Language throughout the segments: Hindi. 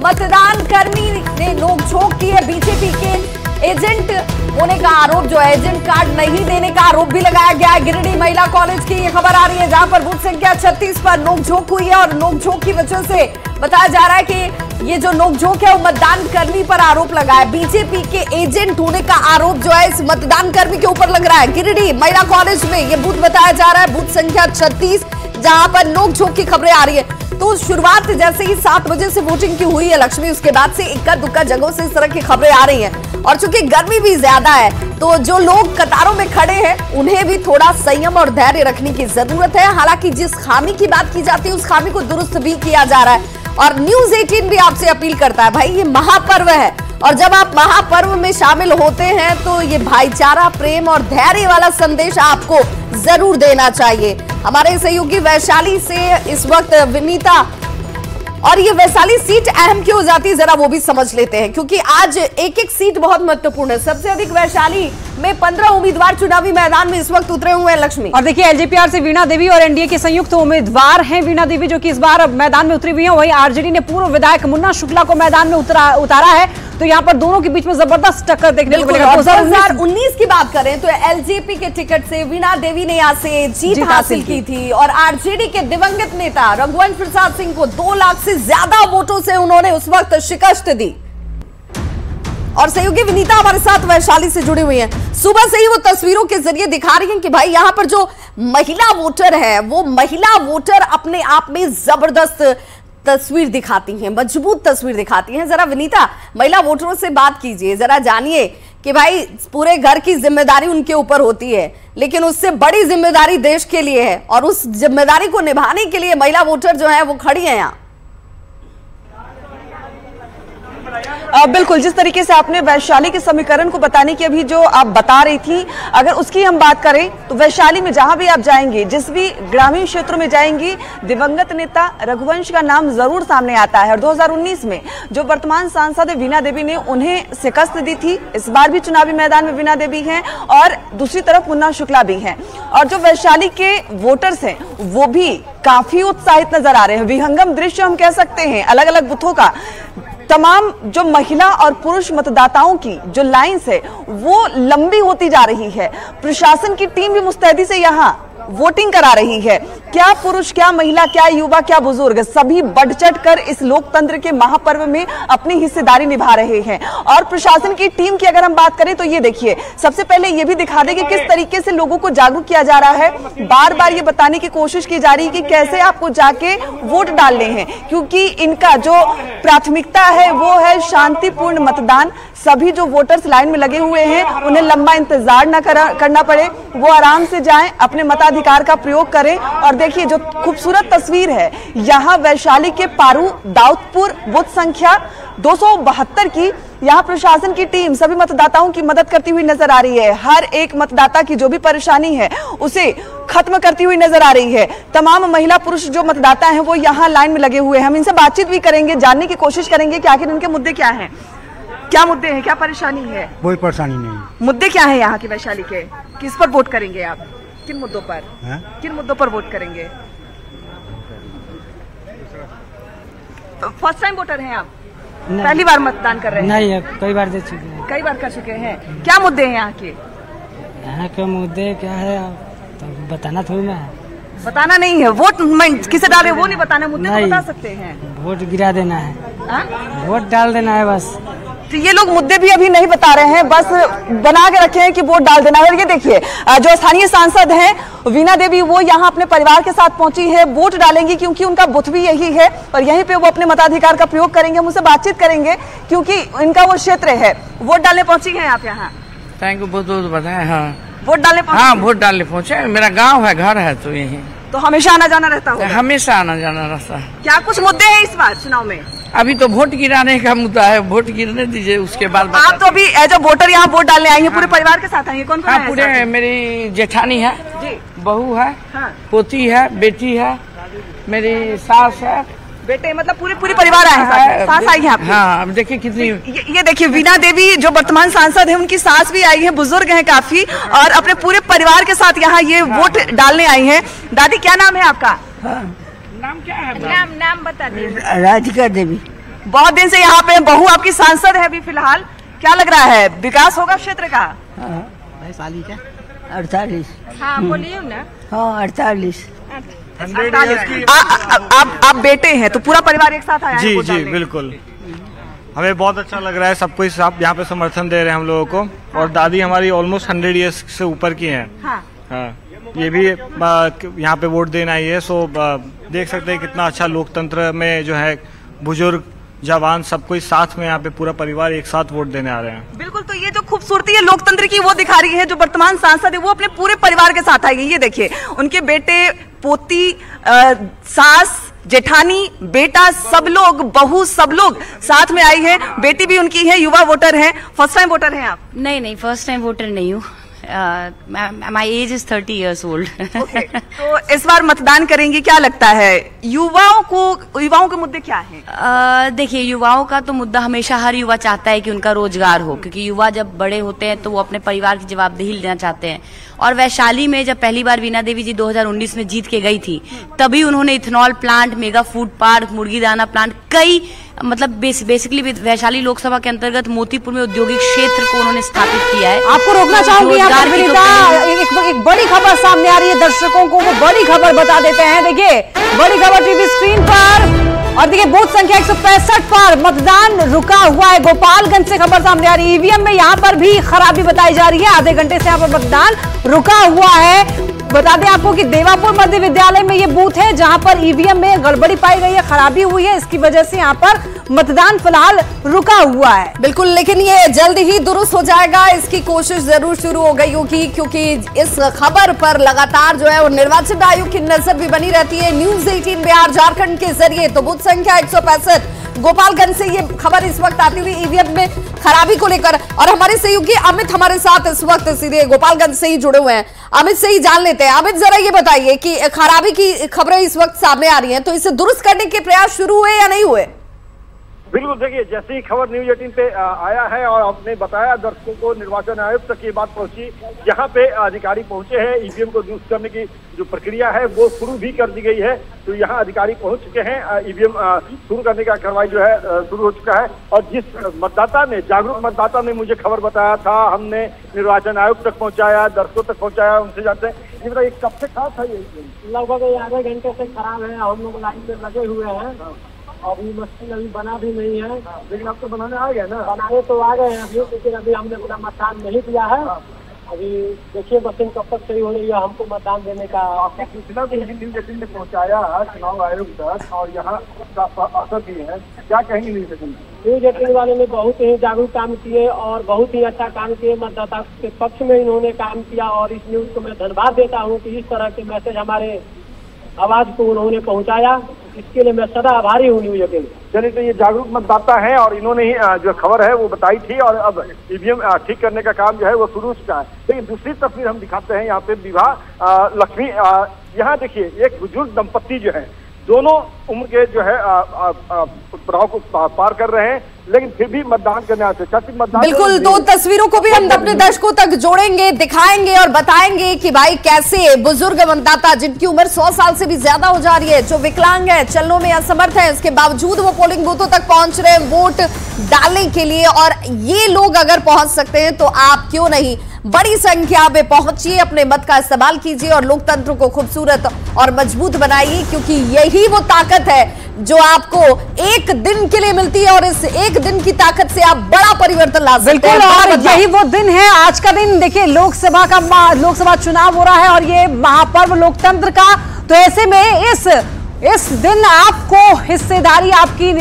मतदान कर्मी ने नोकझोंक की है। बीजेपी के एजेंट होने का आरोप जो है, एजेंट कार्ड नहीं देने का आरोप भी लगाया गया है। गिरिडीह महिला कॉलेज की ये खबर आ रही है, जहां पर बूथ संख्या 36 पर नोकझोंक हुई है और नोकझोंक की वजह से बताया जा रहा है कि ये जो नोकझोंक है वो मतदान कर्मी पर आरोप लगा है। बीजेपी के एजेंट होने का आरोप जो है इस मतदान कर्मी के ऊपर लग रहा है। गिरिडीह महिला कॉलेज में ये बूथ बताया जा रहा है, बूथ संख्या 36, जहां पर नोकझोंक की खबरें आ रही है। तो शुरुआत जैसे ही 7 बजे से वोटिंग की हुई है लक्ष्मी, उसके बाद से इक्का दुक्का जगहों से इस तरह की खबरें आ रही हैं। और चूंकि गर्मी भी ज्यादा है तो जो लोग कतारों में खड़े हैं उन्हें भी थोड़ा संयम और धैर्य रखने की जरूरत है। हालांकि जिस खामी की बात की जाती है उस खामी को दुरुस्त भी किया जा रहा है। और न्यूज़ 18 भी आपसे अपील करता है, भाई ये महापर्व है और जब आप महापर्व में शामिल होते हैं तो ये भाईचारा, प्रेम और धैर्य वाला संदेश आपको जरूर देना चाहिए। हमारे सहयोगी वैशाली से इस वक्त विनीता, और ये वैशाली सीट अहम क्यों हो जाती है जरा वो भी समझ लेते हैं, क्योंकि आज एक एक सीट बहुत महत्वपूर्ण है। सबसे अधिक वैशाली में 15 उम्मीदवार चुनावी मैदान में इस वक्त उतरे हुए हैं लक्ष्मी। और देखिए एलजेपीआर से वीणा देवी और एनडीए के संयुक्त उम्मीदवार हैं वीणा देवी जो कि इस बार मैदान में उतरी हुई हैं। वहीं आरजेडी ने पूर्व विधायक मुन्ना शुक्ला को मैदान में उतारा है, तो यहाँ पर दोनों के बीच में जबरदस्त टक्कर देखने को मिलेगा। 2019 की बात करें तो एलजेपी के टिकट से वीणा देवी ने यहाँ से जीत हासिल की थी और आरजेडी के दिवंगत नेता रघुवंश प्रसाद सिंह को 2 लाख से ज्यादा वोटों से उन्होंने उस वक्त शिकस्त दी। और सहयोगी विनीता हमारे साथ वैशाली से जुड़ी हुई हैं। सुबह से ही वो तस्वीरों के जरिए दिखा रही हैं कि भाई यहाँ पर जो महिला वोटर है वो महिला वोटर अपने आप में जबरदस्त तस्वीर दिखाती हैं, मजबूत तस्वीर दिखाती हैं। जरा विनीता, महिला वोटरों से बात कीजिए, जरा जानिए कि भाई पूरे घर की जिम्मेदारी उनके ऊपर होती है, लेकिन उससे बड़ी जिम्मेदारी देश के लिए है और उस जिम्मेदारी को निभाने के लिए महिला वोटर जो है वो खड़ी है यहाँ। बिल्कुल, जिस तरीके से आपने वैशाली के समीकरण को बताने की अभी जो आप बता रही थी, अगर उसकी हम बात करें तो वैशाली में जहां भी आप जाएंगे, जिस भी ग्रामीण क्षेत्रों में जाएंगी, दिवंगत नेता रघुवंश का नाम जरूर सामने आता है। और 2019 में जो वर्तमान सांसद वीणा देवी ने उन्हें शिकस्त दी थी, इस बार भी चुनावी मैदान में वीणा देवी हैं और दूसरी तरफ मुन्ना शुक्ला भी हैं। और जो वैशाली के वोटर्स हैं वो भी काफी उत्साहित नजर आ रहे हैं। विहंगम दृश्य हम कह सकते हैं अलग अलग बूथों का। तमाम जो महिला और पुरुष मतदाताओं की जो लाइन्स है वो लंबी होती जा रही है। प्रशासन की टीम भी मुस्तैदी से यहाँ वोटिंग करा रही है। क्या पुरुष, क्या महिला, क्या युवा, क्या बुजुर्ग, सभी बढ़ चढ़ कर इस लोकतंत्र के महापर्व में अपनी हिस्सेदारी निभा रहे हैं। और प्रशासन की टीम की अगर हम बात करें तो ये देखिए, सबसे पहले ये भी दिखा दें कि किस तरीके से लोगों को जागरूक किया जा रहा है। बार बार ये बताने की कोशिश की जा रही है कि कैसे आपको जाके वोट डालने हैं, क्योंकि इनका जो प्राथमिकता है वो है शांतिपूर्ण मतदान। सभी जो वोटर्स लाइन में लगे हुए हैं उन्हें लंबा इंतजार न करना पड़े, वो आराम से जाएं, अपने मताधिकार का प्रयोग करें। और देखिए जो खूबसूरत तस्वीर है यहाँ वैशाली के पारू दाऊदपुर बूथ संख्या 272 की, यहाँ प्रशासन की टीम सभी मतदाताओं की मदद करती हुई नजर आ रही है। हर एक मतदाता की जो भी परेशानी है उसे खत्म करती हुई नजर आ रही है। तमाम महिला पुरुष जो मतदाता हैं वो यहाँ लाइन में लगे हुए हैं। हम इनसे बातचीत भी करेंगे, जानने की कोशिश करेंगे कि आखिर इनके मुद्दे क्या हैं, क्या मुद्दे हैं, क्या परेशानी है। कोई परेशानी नहीं। मुद्दे क्या है यहाँ की वैशाली के, किस पर वोट करेंगे आप, किन मुद्दों पर है? किन मुद्दों पर वोट करेंगे? फर्स्ट टाइम वोटर हैं आप? पहली बार मतदान कर रहे हैं? नहीं, कई बार दे चुके हैं। कई बार कर चुके हैं। क्या मुद्दे हैं यहाँ के? यहाँ के मुद्दे क्या है तो बताना थोड़ी ना है। बताना नहीं है, वोट किसे डाले वो नहीं बताना, मुद्दे तो बता सकते हैं। वोट गिरा देना है, वोट डाल देना है बस। तो ये लोग मुद्दे भी अभी नहीं बता रहे हैं, बस बना के रखे हैं कि वोट डाल देना है। और ये देखिए जो स्थानीय सांसद हैं वीणा देवी, वो यहाँ अपने परिवार के साथ पहुंची है, वोट डालेंगी क्योंकि उनका बूथ भी यही है और यहीं पे वो अपने मताधिकार का प्रयोग करेंगे। हम उनसे बातचीत करेंगे क्योंकि इनका वो क्षेत्र है। वोट डालने पहुंची है आप यहाँ? थैंक यू, बहुत बहुत बधाई। हाँ, वोट डालने पहुंचे? हाँ, वोट डालने पहुंचे। मेरा गाँव है, घर है, तो यही तो हमेशा आना जाना रहता होगा? हमेशा आना जाना रहता है। क्या कुछ मुद्दे हैं इस बार चुनाव में? अभी तो वोट गिराने का मुद्दा है, वोट गिरने दीजिए, उसके बाद आप तो अभी एज अ वोटर यहाँ वोट डालने आई हैं, पूरे परिवार के साथ आई हैं? कौन-कौन है? पूरे मेरी जेठानी है जी, बहू है, पोती है, बेटी है, मेरी सास है, बेटे, मतलब पूरी परिवार आए हैं, सास आई है आपकी? हाँ, अब देखिए कितनी। ये देखिए वीणा देवी जो वर्तमान सांसद है, उनकी सास भी आई है, बुजुर्ग हैं काफी, और अपने पूरे परिवार के साथ यहाँ ये वोट डालने आई हैं। दादी क्या नाम है आपका? नाम क्या है? नाम बता दीजिए। राधिका देवी। बहुत दिन से यहाँ पे बहू आपकी सांसद है अभी फिलहाल, क्या लग रहा है विकास होगा क्षेत्र का? वैशाली का 48। हाँ बोलिए ना। हाँ 48। आप बेटे हैं तो पूरा परिवार एक साथ आया है? जी बिल्कुल, हमें बहुत अच्छा लग रहा है, सब कोई सब यहाँ पे समर्थन दे रहे हैं हम लोगों को। और दादी हमारी ऑलमोस्ट 100 ईयर्स से ऊपर की हैं। हाँ, ये भी यहाँ पे वोट देना ही है। सो देख सकते हैं कितना अच्छा लोकतंत्र में जो है बुजुर्ग जवान सब कोई साथ में यहाँ पे पूरा परिवार एक साथ वोट देने आ रहे हैं। बिल्कुल, तो ये जो खूबसूरती है लोकतंत्र की वो दिखा रही है। जो वर्तमान सांसद है वो अपने पूरे परिवार के साथ आई है। ये देखिए उनके बेटे, पोती, सास, जेठानी, बेटा, सब लोग, बहू, सब लोग साथ में आई है। बेटी भी उनकी है, युवा वोटर है। फर्स्ट टाइम वोटर हैं आप? नहीं, फर्स्ट टाइम वोटर नहीं हूँ। My age is 30 years old। तो इस बार मतदान करेंगी, क्या लगता है युवाओं के मुद्दे क्या हैं? देखिए, युवाओं का तो मुद्दा हमेशा हर युवा चाहता है कि उनका रोजगार हो, क्योंकि युवा जब बड़े होते हैं तो वो अपने परिवार की जवाबदेही लेना चाहते हैं। और वैशाली में जब पहली बार वीणा देवी जी 2019 में जीत के गई थी, तभी उन्होंने ethanol plant, mega food park, मुर्गी दाना प्लांट, कई मतलब बेसिकली वैशाली लोकसभा के अंतर्गत मोतीपुर में औद्योगिक क्षेत्र को उन्होंने स्थापित किया है। आपको रोकना चाहूंगी यहाँ पर विनीता, एक बड़ी खबर सामने आ रही है, दर्शकों को वो बड़ी खबर बता देते हैं। देखिए बड़ी खबर टीवी स्क्रीन पर, और देखिए बूथ संख्या 165 पर मतदान रुका हुआ है। गोपालगंज से खबर सामने आ रही है, ईवीएम में यहाँ पर भी खराबी बताई जा रही है। आधे घंटे से यहाँ पर मतदान रुका हुआ है। बता दें आपको कि देवापुर मध्य विद्यालय में ये बूथ है जहां पर ईवीएम में गड़बड़ी पाई गई है, खराबी हुई है, इसकी वजह से यहाँ पर मतदान फिलहाल रुका हुआ है। बिल्कुल, लेकिन ये जल्द ही दुरुस्त हो जाएगा, इसकी कोशिश जरूर शुरू हो गई होगी, क्योंकि इस खबर पर लगातार जो है वो निर्वाचन आयोग की नजर भी बनी रहती है। न्यूज 18 बिहार झारखंड के जरिए तो बूथ संख्या 165 गोपालगंज से ये खबर इस वक्त आती हुई ईवीएम में खराबी को लेकर, और हमारे सहयोगी अमित हमारे साथ इस वक्त सीधे गोपालगंज से ही जुड़े हुए हैं। अमित से ही जान लेते हैं। अमित, जरा ये बताइए कि खराबी की खबरें इस वक्त सामने आ रही हैं, तो इसे दुरुस्त करने के प्रयास शुरू हुए या नहीं हुए? बिल्कुल, देखिए जैसे ही खबर न्यूज 18 पे आया है और आपने बताया दर्शकों को, निर्वाचन आयोग तक ये बात पहुंची, यहाँ पे अधिकारी पहुंचे हैं। ईवीएम को दुरुस्त करने की जो प्रक्रिया है वो शुरू भी कर दी गई है। तो यहाँ अधिकारी पहुंच चुके हैं, ईवीएम शुरू करने का कार्रवाई जो है शुरू हो चुका है। और जिस मतदाता ने, जागरूक मतदाता ने मुझे खबर बताया था, हमने निर्वाचन आयोग तक पहुँचाया, दर्शकों तक पहुँचाया, उनसे जानते हैं। ये बताइए कब से खराब था? ये लगभग आधे घंटे से खराब है, हम लोग लाइन में लगे हुए हैं। अभी मशीन अभी बना भी नहीं है, लेकिन आपको बनाने आ गया ना? बनाने तो आ गए हैं अभी, लेकिन अभी हमने पूरा मतदान नहीं दिया है। अभी देखिए मशीन कब तक सही हो रही है, हमको मतदान देने का। आपने सूचना भी न्यूज 18 ने पहुँचाया चुनाव आयोग तक, और यहाँ असर भी है, क्या कहेंगे न्यूज 18? न्यूज 18 वाले ने बहुत ही जागरूक काम किए और बहुत ही अच्छा काम किए, मतदाता के पक्ष में इन्होंने काम किया। और इस न्यूज को मैं धन्यवाद देता हूँ कि इस तरह के मैसेज हमारे आवाज को उन्होंने पहुंचाया, इसके लिए मैं सदा आभारी हूँ न्यूज 18। चलिए, तो ये जागरूक मतदाता हैं और इन्होंने ही जो खबर है वो बताई थी, और अब ईवीएम ठीक करने का काम जो है वो शुरू हो चुका है। लेकिन दूसरी तस्वीर हम दिखाते हैं, यहाँ पे विवाह लक्ष्मी, यहाँ देखिए एक बुजुर्ग दंपत्ति जो है, दोनों उम्र के जो है पड़ाव को पार कर रहे हैं, लेकिन फिर भी मतदान करने आते हैं। मतदान बिल्कुल, तो तस्वीरों को भी हम अपने दर्शकों तक जोड़ेंगे, दिखाएंगे और बताएंगे कि भाई कैसे बुजुर्ग मतदाता जिनकी उम्र 100 साल से भी ज्यादा हो जा रही है, जो विकलांग है, चलने में असमर्थ है, इसके बावजूद वो पोलिंग बूथों तक पहुंच रहे हैं वोट डालने के लिए। और ये लोग अगर पहुंच सकते हैं तो आप क्यों नहीं? बड़ी संख्या में पहुंचिए, अपने मत का इस्तेमाल कीजिए और लोकतंत्र को खूबसूरत और मजबूत बनाइए, क्योंकि यही वो ताकत है जो आपको एक दिन के लिए मिलती है, और इस एक दिन की ताकत से आप बड़ा परिवर्तन ला सकते हैं। और यही वो दिन है आज का दिन। देखिए लोकसभा चुनाव हो रहा है और ये महापर्व लोकतंत्र का, तो ऐसे में इस दिन आपको हिस्सेदारी आपकी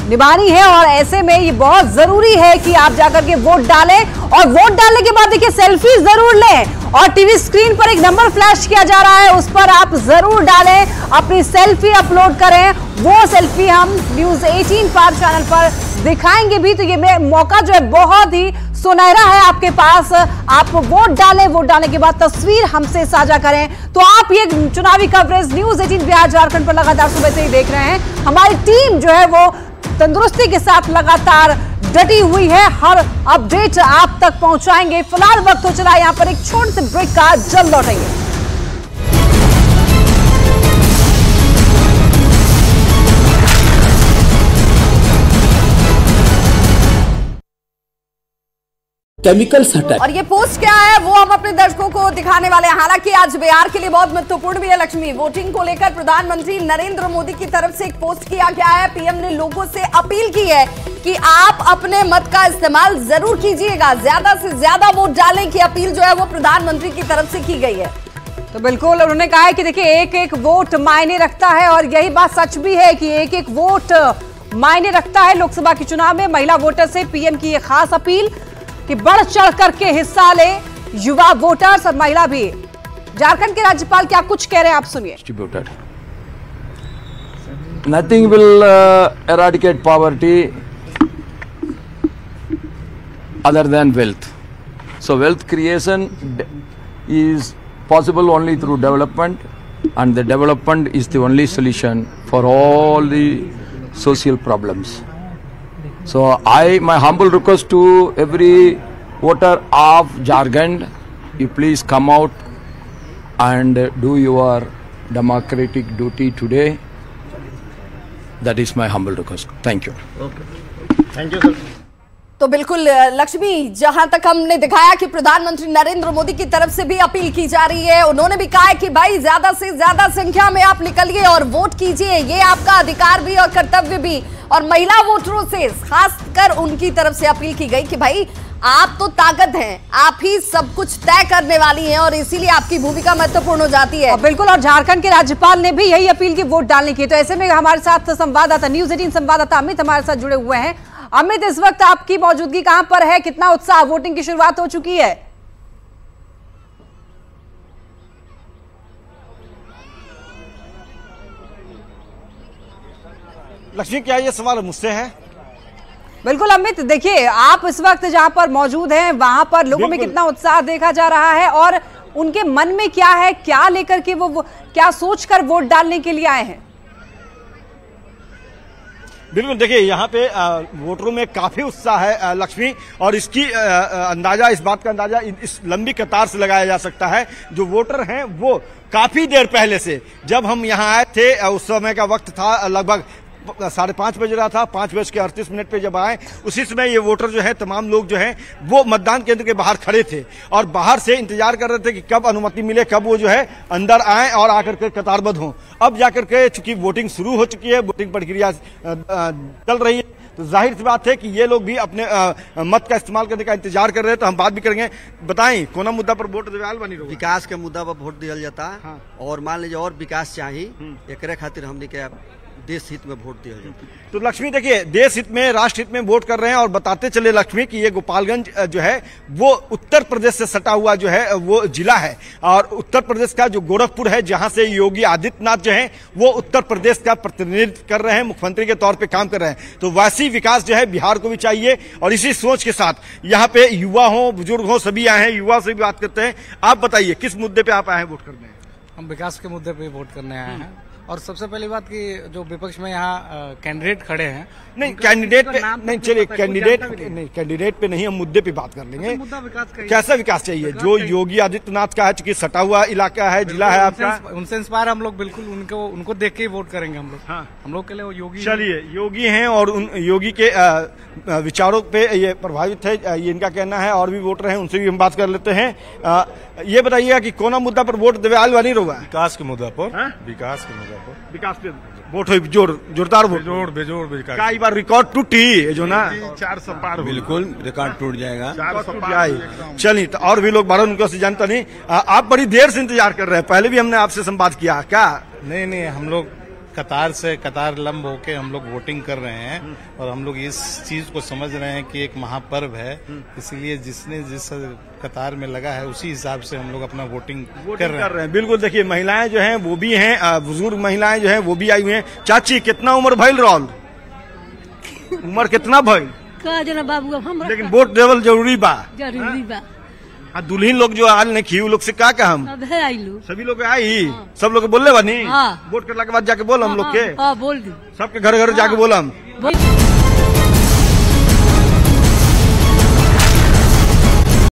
निभानी है, और ऐसे में ये बहुत जरूरी है कि आप जाकर के वोट डालें, और वोट डालने के बाद देखिए सेल्फी जरूर लें, और टीवी स्क्रीन पर एक नंबर फ्लैश किया जा रहा है, उस पर आप जरूर डालें, अपनी सेल्फी अपलोड करें। वो सेल्फी हम न्यूज 18 पर चैनल पर दिखाएंगे भी। तो ये मौका जो है बहुत ही सुनहरा है आपके पास। आप वोट डालें, वोट डालने के बाद तस्वीर हमसे साझा करें। तो आप ये चुनावी कवरेज न्यूज 18 बिहार झारखंड पर लगातार सुबह से ही देख रहे हैं। हमारी टीम जो है वो तंदुरुस्ती के साथ लगातार डटी हुई है, हर अपडेट आप तक पहुंचाएंगे। फिलहाल वक्त हो चला यहाँ पर एक छोटे से ब्रेक का, जल्द लौटेंगे। केमिकल्स हटाए। और ये पोस्ट क्या है वो हम अपने दर्शकों को दिखाने वाले हैं। हालांकि आज बिहार के लिए बहुत महत्वपूर्ण भी है लक्ष्मी। वोटिंग को लेकर प्रधानमंत्री नरेंद्र मोदी की तरफ से एक पोस्ट किया गया है। पीएम ने लोगों से अपील की है कि आप अपने मत का इस्तेमाल जरूर कीजिएगा, ज्यादा से ज्यादा वोट डालने की अपील जो है वो प्रधानमंत्री की तरफ से की गई है। तो बिल्कुल उन्होंने कहा है कि देखिए एक एक वोट मायने रखता है और यही बात सच भी है कि एक एक वोट मायने रखता है। लोकसभा के चुनाव में महिला वोटर से पीएम की ये खास अपील कि बढ़ चढ़ करके हिस्सा ले युवा वोटर्स और महिला भी। झारखंड के राज्यपाल क्या कुछ कह रहे हैं आप सुनिए। Nothing will eradicate poverty other than wealth. So wealth creation is possible only through development, and the development is the only solution for all the social problems. So my humble request to every voter of Jharkhand, you please come out and do your democratic duty today. That is my humble request. Thank you. Okay. Thank you, sir. तो बिल्कुल लक्ष्मी, जहां तक हमने दिखाया कि प्रधानमंत्री नरेंद्र मोदी की तरफ से भी अपील की जा रही है। उन्होंने भी कहा है कि भाई ज्यादा से ज्यादा संख्या में आप निकलिए और वोट कीजिए, ये आपका अधिकार भी और कर्तव्य भी। और महिला वोटरों से खासकर उनकी तरफ से अपील की गई कि भाई आप तो ताकत हैं, आप ही सब कुछ तय करने वाली हैं और इसीलिए आपकी भूमिका महत्वपूर्ण हो जाती है। बिल्कुल, और झारखंड के राज्यपाल ने भी यही अपील की वोट डालने की। तो ऐसे में हमारे साथ संवाददाता न्यूज़ 18 संवाददाता अमित हमारे साथ जुड़े हुए हैं। अमित, इस वक्त आपकी मौजूदगी कहां पर है? कितना उत्साह, वोटिंग की शुरुआत हो चुकी है? लक्ष्मी, क्या ये सवाल मुझसे है? बिल्कुल अमित, देखिए आप इस वक्त जहां पर मौजूद हैं वहां पर लोगों में कितना उत्साह देखा जा रहा है और उनके मन में क्या है, क्या लेकर के वो क्या सोचकर वोट डालने के लिए आए हैं? बिल्कुल, देखिए यहाँ पे वोटरों में काफी उत्साह है लक्ष्मी, और इसकी अंदाजा, इस बात का अंदाजा इस लंबी कतार से लगाया जा सकता है। जो वोटर हैं वो काफी देर पहले से, जब हम यहाँ आए थे उस समय का वक्त था लगभग 5:30 बज रहा था, 5:38 पे जब आए उसी समय ये वोटर जो है, तमाम लोग जो है वो मतदान केंद्र के बाहर खड़े थे और बाहर से इंतजार कर रहे थे कि कब अनुमति मिले, कब वो जो है अंदर आए और आकर के कतारबद्ध हों। अब जाकर के चूंकि वोटिंग शुरू हो चुकी है, वोटिंग प्रक्रिया चल रही है, तो जाहिर सी बात है कि ये लोग भी अपने मत का इस्तेमाल करने का इंतजार कर रहे हैं। तो हम बात भी करेंगे। बताएं, कोना मुद्दा पर वोट देवाल बनी रहो? विकास के मुद्दा पर वोट दिया जाता है। हाँ। और मान लीजिए और विकास चाहिए, एकरे खातिर हमने क्या देश हित में वोट दिया जाता है। तो लक्ष्मी देखिए, देश हित में, राष्ट्र हित में वोट कर रहे हैं। और बताते चले लक्ष्मी कि ये गोपालगंज जो है वो उत्तर प्रदेश से सटा हुआ जो है वो जिला है, और उत्तर प्रदेश का जो गोरखपुर है, जहां से योगी आदित्यनाथ जो है वो उत्तर प्रदेश का प्रतिनिधित्व कर रहे हैं, मुख्यमंत्री के तौर पे काम कर रहे हैं। तो वैसी विकास जो है बिहार को भी चाहिए, और इसी सोच के साथ यहाँ पे युवा हो, बुजुर्ग हो, सभी आए हैं। युवा से भी बात करते हैं। आप बताइए किस मुद्दे पे आप आए हैं वोट करने? हम विकास के मुद्दे पे वोट करने आए हैं। और सबसे पहली बात कि जो विपक्ष में यहाँ कैंडिडेट खड़े हैं, नहीं कैंडिडेट पे नहीं, चलिए कैंडिडेट पे नहीं, हम मुद्दे पे बात कर लेंगे। मुद्दा विकास का, कैसा विकास चाहिए? जो योगी आदित्यनाथ का है, चूंकि सटा हुआ इलाका है, जिला है आपका, उनसे इंस्पायर हम लोग बिल्कुल उनको देख के ही वोट करेंगे हम लोग। हाँ। हम लोग के लिए वो योगी, चलिए योगी हैं और उन योगी के विचारों पे ये प्रभावित है, ये इनका कहना है। और भी वोटर हैं, उनसे भी हम बात कर लेते हैं। ये बताइएगा कि कोना मुद्दा पर वोट देवे आल बनी रहुआ? विकास के मुद्दा पर, विकास के मुद्दा पर, विकास पे वोट हो, जोरदार वोट, बेजोड़ विकास। कई बार रिकॉर्ड टूटी जो ना 400 पार, बिल्कुल रिकॉर्ड टूट जाएगा। 400 पार। चलिए, तो और भी लोग बारह उनको से जानता नहीं। आप बड़ी देर से इंतजार कर रहे हैं, पहले भी हमने आपसे संवाद किया क्या? नहीं, हम लोग कतार लंब होके हम लोग वोटिंग कर रहे हैं, और हम लोग इस चीज को समझ रहे हैं कि एक महापर्व है, इसीलिए जिसने जिस कतार में लगा है उसी हिसाब से हम लोग अपना वोटिंग कर रहे हैं। बिल्कुल, देखिए महिलाएं जो हैं वो भी हैं, बुजुर्ग महिलाएं जो हैं वो भी आई हुई हैं। चाची, कितना उम्र भइल रहल? उम्र कितना भइल? लेकिन वोट देवल जरूरी बा। दुल्हन लोग जो आल नहीं खी, लोग से क्या कहा हम? सभी लोग आई। हाँ। सब लोग बोलने बनी। हाँ। वोट करने के बाद जाके बोल हम लोग के। हाँ, बोल सबके घर घर जाके बोल हम।